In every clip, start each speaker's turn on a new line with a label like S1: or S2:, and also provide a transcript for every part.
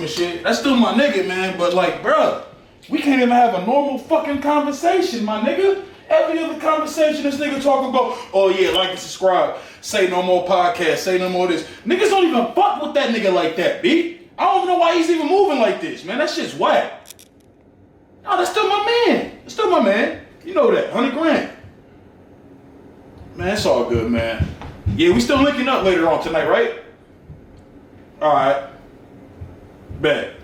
S1: and shit. That's still my nigga, man. But like, bruh, we can't even have a normal fucking conversation, my nigga. Every other conversation, this nigga talking about, oh yeah, like and subscribe, say no more podcasts, say no more this. Niggas don't even fuck with that nigga like that, B. I don't even know why he's even moving like this, man. That shit's whack. No, that's still my man. That's still my man. You know that, 100 grand. Man, it's all good, man. Yeah, we still linking up later on tonight, right? All right. Bet.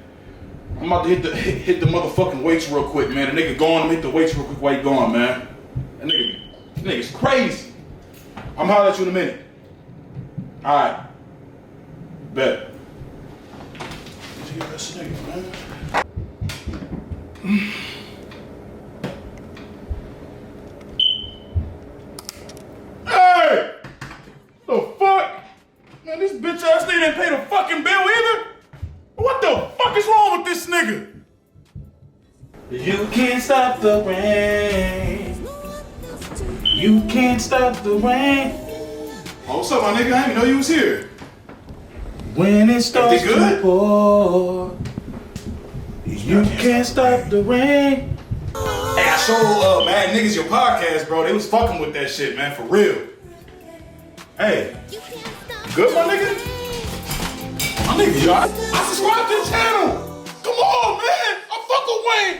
S1: I'm about to hit the motherfucking weights real quick, man. The nigga going, hit the weights real quick while you going, man. That nigga's crazy. I'm holler at you in a minute. All right. Bet. This nigga, man. Hey! The fuck? Man, this bitch ass nigga didn't pay the fucking bill either? What the fuck is wrong with this nigga? You can't stop the rain. You can't stop the rain. Oh, what's up, my nigga? I didn't know you was here. When it starts to pour, you can't stop the rain. Hey, I showed Mad Niggas your podcast, bro. They was fucking with that shit, man, for real. Hey, good, my nigga? My nigga, y'all. I subscribe to the channel. Come on, man. I fuck with Wayne.